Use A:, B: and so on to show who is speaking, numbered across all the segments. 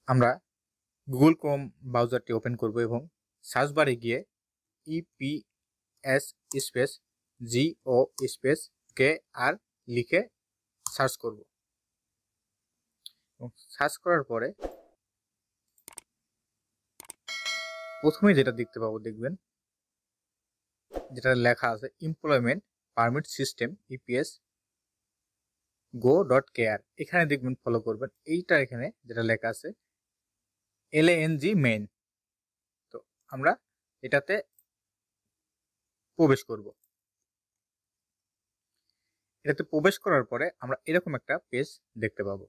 A: আমরা Google Chrome ব্রাউজারটি open করব এবং সার্চ বারে গিয়ে EPS space GO space KR লিখে সার্চ করব এবং সার্চ করার পরে প্রথমে যেটা দেখতে পাবো দেখবেন যেটা লেখা আছে employment permit system EPS go.kr। এখানে দেখবেন ফলো করবেন এইটা এখানে যেটা লেখা আছে LANG মেইন। তো আমরা এটাতে প্রবেশ করব। এটাতে প্রবেশ করার পরে আমরা এরকম একটা পেজ দেখতে পাবো।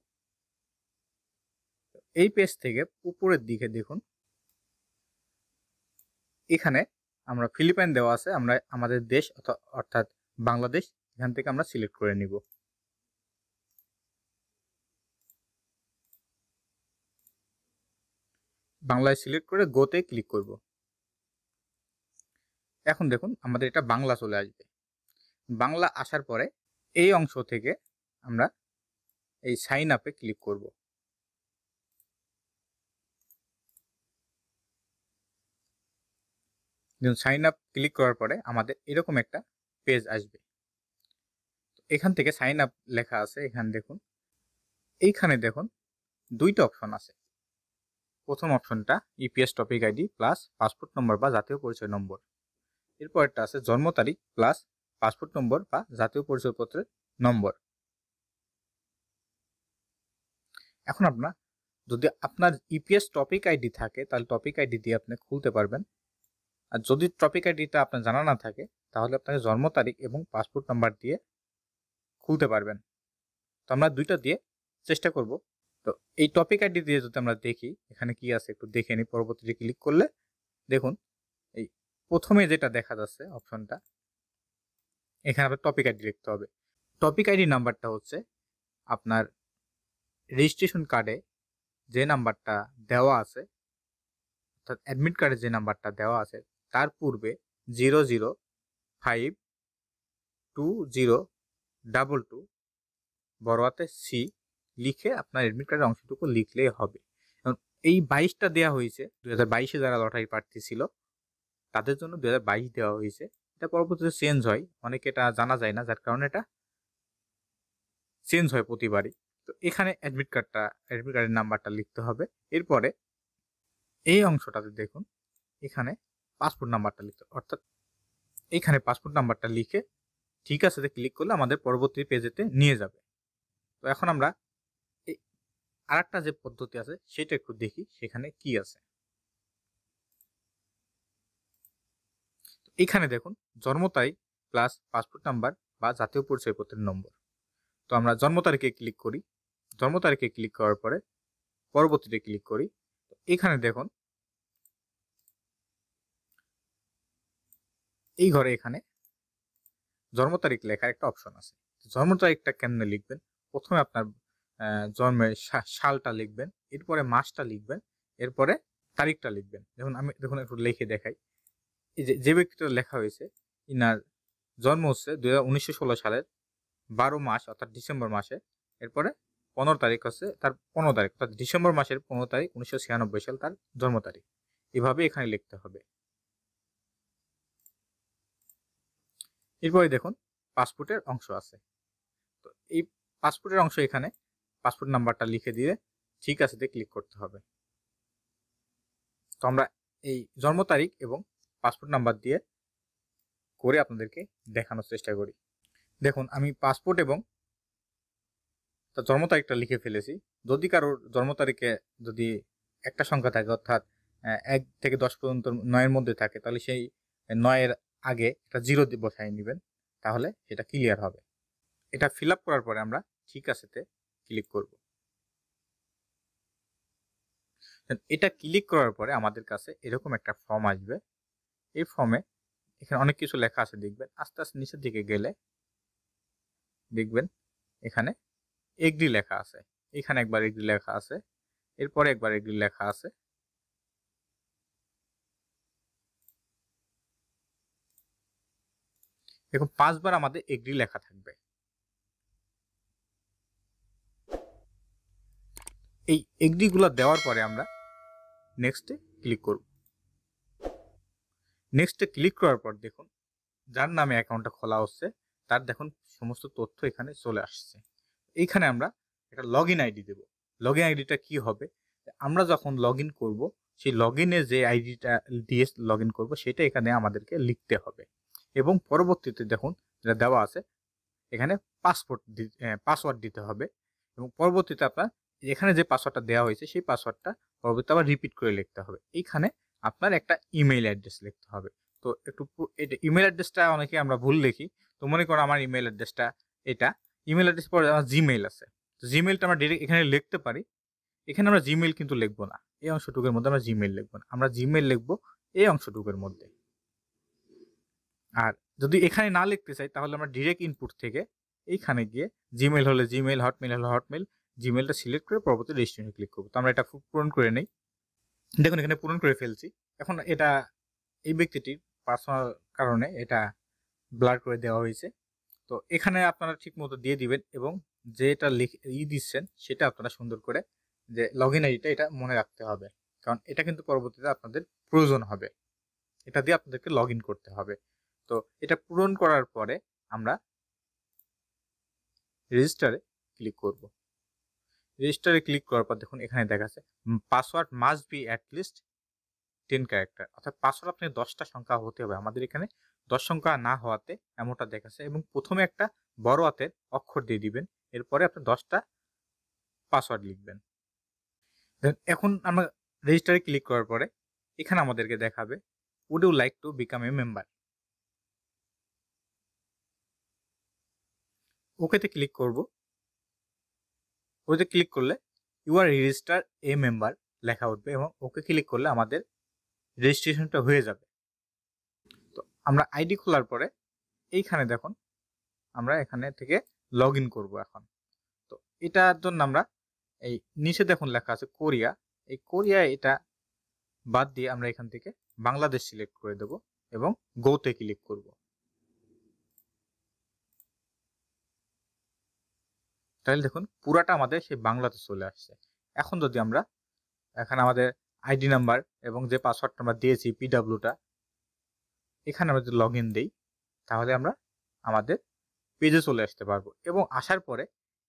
A: এই পেজ থেকে উপরের দিকে দেখুন এখানে আমরা ফিলিপাইন দেওয়া আছে, আমরা আমাদের দেশ অর্থাৎ বাংলাদেশ এখান থেকে আমরা সিলেক্ট করে নিব। বাংলায় সিলেক্ট করে গোতে ক্লিক করব। এখন দেখুন আমাদের এটা বাংলা চলে আসবে। বাংলা আসার পরে এই অংশ থেকে আমরা এই সাইন আপে ক্লিক করব। সাইন আপ ক্লিক করার পরে আমাদের এরকম একটা পেজ আসবে। এখান থেকে সাইন আপ লেখা আছে, এখানে দেখুন এইখানে দেখুন দুইটা অপশন আছে। প্রথম অপশনটা EPS topic ID plus passport number বা জাতীয় পরিচয় নম্বর। এরপরটা আছে জন্ম তারিখ প্লাস পাসপোর্ট নম্বর বা জাতীয় পরিচয়পত্রের নম্বর। এখন যদি আপনার EPS টপিক আইডি থাকে তাহলে টপিক আইডি দিয়ে আপনি খুলতে পারবেন, আর যদি টপিক আইডিটা আপনার জানা না থাকে তাহলে আপনাকে জন্ম তারিখ এবং পাসপোর্ট নাম্বার দিয়ে খুলতে পারবেন। তো আমরা দুইটা দিয়ে চেষ্টা করব। তো এই টপিক আইডি দিয়ে যদি আমরা দেখি এখানে কি আছে একটু দেখে নিই। পরবর্তীতে ক্লিক করলে দেখুন এই প্রথমে যেটা দেখা যাচ্ছে অপশনটা, এখানে আপনার টপিক আইডি লিখতে হবে। টপিক আইডি নাম্বারটা হচ্ছে আপনার রেজিস্ট্রেশন কার্ডে যে নাম্বারটা দেওয়া আছে অর্থাৎ অ্যাডমিট কার্ডে যে নাম্বারটা দেওয়া আছে তার পূর্বে 0052022 বড় হাতে C লিখে আপনার অ্যাডমিট কার্ডের অংশটুকু লিখলেই হবে। এই 22টা দেওয়া হয়েছে 2022-এ যারা লটারি প্রার্থী ছিল তাদের জন্য 2022 দেওয়া হয়েছে। এটা পরবর্তীতে চেঞ্জ হয়, অনেকে এটা জানা যায় না, যার কারণে এটা চেঞ্জ হয় প্রতিবারই। তো এখানে অ্যাডমিট কার্ডের নাম্বারটা লিখতে হবে। এরপরে এই অংশটাতে দেখুন এখানে পাসপোর্ট নাম্বারটা লিখতে হবে, অর্থাৎ এখানে পাসপোর্ট নাম্বারটা লিখে ঠিক আছে ক্লিক করলে আমাদের পরবর্তী পেজেতে নিয়ে যাবে। তো এখন আমরা এই আরেকটা যে পদ্ধতি আছে সেটা একটু দেখি সেখানে কি আছে। এখানে দেখুন জন্ম তারিখ প্লাস পাসপোর্ট নাম্বার বা জাতীয় পরিচয়পত্রের নম্বর। তো আমরা জন্ম তারিখে ক্লিক করি। জন্ম তারিখে ক্লিক করার পরে পরবর্তীতে ক্লিক করি। এখানে দেখুন এই ঘরে এখানে জন্ম তারিখ লেখার একটা অপশন আছে। জন্ম তারিখটা কেমনে লিখবেন? প্রথমে আপনার জন্মের সালটা লিখবেন, এরপরে মাসটা লিখবেন, এরপরে তারিখটা লিখবেন। দেখুন একটু লিখে দেখাই। এই যে ব্যক্তিটা লেখা হয়েছে ইনার জন্ম হচ্ছে 1916 সালের 12 মাস অর্থাৎ ডিসেম্বর মাসে, এরপরে 15 তারিখ হচ্ছে তার 15 তারিখ অর্থাৎ ডিসেম্বর মাসের 15 তারিখ 1996 সাল তার জন্ম তারিখ। এভাবে এখানে লিখতে হবে। এরপরে দেখুন পাসপোর্টের অংশ আছে। তো এই পাসপোর্টের অংশ এখানে পাসপোর্ট নাম্বারটা লিখে দিয়ে ঠিক আছে ক্লিক করতে হবে। তো আমরা এই জন্ম তারিখ এবং পাসপোর্ট নাম্বার দিয়ে করে আপনাদেরকে দেখানোর চেষ্টা করি। দেখুন আমি পাসপোর্ট এবং তার জন্ম তারিখটা লিখে ফেলেছি। যদি কারোর জন্ম তারিখে যদি একটা সংখ্যা থাকে অর্থাৎ 1 থেকে 10 পর্যন্ত 9-এর মধ্যে থাকে তাহলে সেই 9-এর আগে একটা 0 বসাই নেবেন, তাহলে এটা ক্লিয়ার হবে। এটা ফিল আপ করার পরে আমরা ঠিক আছেতে ক্লিক করব। এটা ক্লিক করার পরে আমাদের কাছে এরকম একটা ফর্ম আসবে। এই ফর্মে এখানে অনেক কিছু লেখা আছে দেখবেন। আস্তে আস্তে নিচের দিকে গেলে দেখবেন এখানে এগ্রি লেখা আছে। এখানে একবার এগ্রি লেখা আছে, এরপরে একবার এগ্রি লেখা আছে। দেখুন 5 বার আমাদের এগ্রি লেখা থাকবে। এই এগ্রিগুলো দেওয়ার পরে আমরা নেক্সটে ক্লিক করব। নেক্সটে ক্লিক করার পর দেখুন যার নামে অ্যাকাউন্টটা খোলা হচ্ছে তার দেখুন সমস্ত তথ্য এখানে চলে আসছে। এইখানে আমরা একটা লগ ইন আইডি দেবো। লগ ইন আইডিটা কী হবে, আমরা যখন লগ ইন করবো সেই লগ ইনে যে আইডিটা দিয়ে লগ ইন করবো সেটা এখানে আমাদেরকে লিখতে হবে। এবং পরবর্তীতে দেখুন যেটা দেওয়া আছে এখানে পাসওয়ার্ড দিতে হবে। এবং পরবর্তীতে আপনার এখানে যে পাসওয়ার্ডটা দেওয়া হয়েছে সেই পাসওয়ার্ডটা পরবর্তীতে আবার রিপিট করে লিখতে হবে। এইখানে আপনার একটা ইমেইল অ্যাড্রেস লিখতে হবে। তো একটু এটা ইমেল অ্যাড্রেসটা অনেকে আমরা ভুল লিখি। তো মনে করো আমার ইমেল অ্যাড্রেসটা এটা, ইমেল অ্যাড্রেস পরে আমার জিমেইল আছে, তো জিমেইলটা আমরা ডিরেক্ট এখানে লিখতে পারি। এখানে আমরা জিমেইল কিন্তু লিখবো না, এই অংশটুকুর মধ্যে আমরা জিমেইল লিখবো না, আমরা জিমেইল লিখবো এই অংশটুকুর মধ্যে। আর যদি এখানে না লিখতে চাই তাহলে আমরা ডিরেক্ট ইনপুট থেকে এইখানে গিয়ে জিমেইল হলে জিমেইল, হটমেইল হলে হটমেইল, জিমেইলটা সিলেক্ট করে পরবর্তী রেজিস্ট্রেশনে ক্লিক করবো। তো আমরা এটা পূরণ করে নেই। দেখুন এখানে পূরণ করে ফেলছি। এখন এটা এই ব্যক্তিটির পার্সোনাল কারণে এটা ব্লার করে দেওয়া হয়েছে। তো এখানে আপনারা ঠিক মতো দিয়ে দিবেন এবং যেটা দিচ্ছেন সেটা আপনারা সুন্দর করে যে লগ ইন আইডিটা এটা মনে রাখতে হবে, কারণ এটা কিন্তু পরবর্তীতে আপনাদের প্রয়োজন হবে, এটা দিয়ে আপনাদেরকে লগ ইন করতে হবে। তো এটা পূরণ করার পরে আমরা রেজিস্টারে ক্লিক করব। রেজিস্টারে ক্লিক করার পর দেখুন এখানে দেখাচ্ছে password must be at least 10 character, অর্থাৎ পাসওয়ার্ড আপনি 10টা সংখ্যা হতে হবে। আমাদের এখানে 10 সংখ্যা না হওয়াতে এমনটা দেখাচ্ছে। এবং প্রথমে একটা বড় হাতের অক্ষর দিয়ে দিবেন, এরপরে আপনি 10টা পাসওয়ার্ড লিখবেন। এখন আমরা রেজিস্টারে ক্লিক করার পরে এখানে আমাদেরকে দেখাবে would you like to become a member. ওকেতে ক্লিক করব। ওতে ক্লিক করলে you are register a member লেখা উঠবে এবং ওকে ক্লিক করলে আমাদের রেজিস্ট্রেশনটা হয়ে যাবে। তো আমরা আইডি খোলার পরে এইখানে দেখুন আমরা এখানে থেকে লগ ইন করবো এখন। তো এটার জন্য আমরা এই নিচে দেখুন লেখা আছে কোরিয়া, এই কোরিয়া এটা বাদ দিয়ে আমরা এখান থেকে বাংলাদেশ সিলেক্ট করে দেব এবং গোতে ক্লিক করব। তাহলে দেখুন পুরাটা আমাদের সেই বাংলাতে চলে আসছে। এখন যদি আমরা এখানে আমাদের আইডি নাম্বার এবং যে পাসওয়ার্ডটা আমরা দিয়েছি পিডাব্লিউটা এখানে আমরা যদি লগ ইন দিই তাহলে আমরা আমাদের পেজে চলে আসতে পারবো। এবং আসার পরে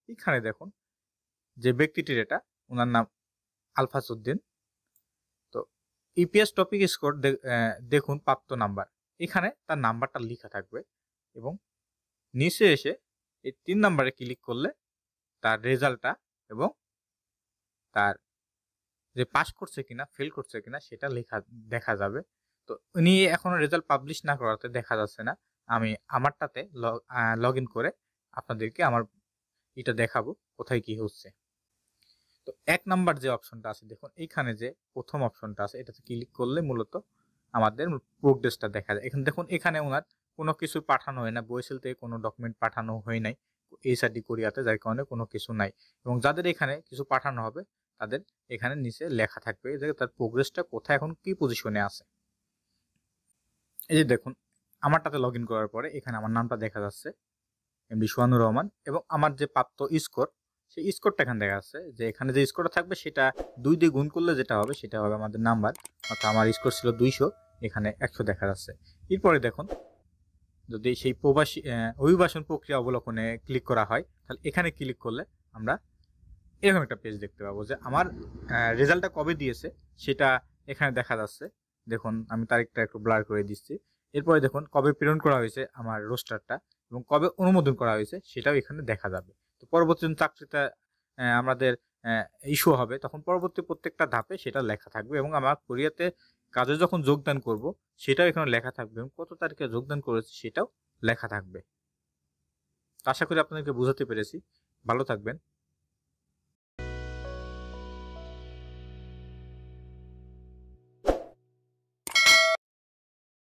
A: এখানে দেখুন যে ব্যক্তিটির এটা ওনার নাম আলফাসউদ্দিন। তো ইপিএস টপিক স্কোর দেখুন প্রাপ্ত নাম্বার, এখানে তার নাম্বারটা লেখা থাকবে এবং নিচে এসে এই 3 নাম্বারে ক্লিক করলে তার রেজাল্টটা এবং তার যে পাস করছে কিনা ফেল করছে কিনা সেটা দেখা যাবে। তো উনি এখনো রেজাল্ট পাবলিশ না করাতে দেখা যাচ্ছে না। আমি আমারটাতে লগ ইন করে আপনাদেরকে আমার এটা দেখাবো কোথায় কি হচ্ছে। তো 1 নাম্বার যে অপশনটা আছে দেখুন এইখানে যে প্রথম অপশনটা আছে এটাতে ক্লিক করলে মূলত আমাদের প্রোগ্রেসটা দেখা যায়। এখানে দেখুন এখানে ওনার কোনো কিছু পাঠানো হয় না, বইসেল থেকে কোনো ডকুমেন্ট পাঠানো হয় নাই এইচআরডি কোরিয়াতে, যার কারণে কোনো কিছু নাই। এবং যাদের এখানে কিছু পাঠানো হবে তাদের এখানে নিচে লেখা থাকবে যে তার প্রোগ্রেসটা কোথায় এখন কি পজিশনে আছে। এই যে দেখুন আমারটাতে লগ ইন করার পরে এখানে আমার নামটা দেখা যাচ্ছে এমডি সোহানুর রহমান এবং আমার যে প্রাপ্ত স্কোর সেই স্কোরটা এখানে দেখা যাচ্ছে। যে এখানে যে স্কোরটা থাকবে সেটা 2 দিয়ে গুণ করলে যেটা হবে সেটা হবে আমাদের নাম্বার, অর্থাৎ আমার স্কোর ছিল 200, এখানে 100 দেখা যাচ্ছে। এরপরে দেখুন যদি সেই প্রবাসী অভিবাসন প্রক্রিয়া অবলোকনে ক্লিক করা হয় তাহলে এখানে ক্লিক করলে আমরা এরকম একটা পেজ দেখতে পাবো যে আমার রেজাল্টটা কবে দিয়েছে সেটা এখানে দেখা যাচ্ছে। দেখুন আমি তারিখটা একটু ব্লার করে দিচ্ছি। এরপরে দেখুন কবে প্রেরণ করা হয়েছে আমার রোস্টারটা এবং কবে অনুমোদন করা হয়েছে সেটাও এখানে দেখা যাবে। তো পরবর্তী চাকরিটা আমাদের ইস্যু হবে তখন পরবর্তী প্রত্যেকটা ধাপে সেটা লেখা থাকবে এবং আমার কোরিয়াতে কাজে যখন যোগদান করব সেটাও এখানে লেখা থাকবে এবং কত তারিখে যোগদান করেছি সেটাও লেখা থাকবে। আশা করি আপনাদেরকে বোঝাতে পেরেছি। ভালো থাকবেন।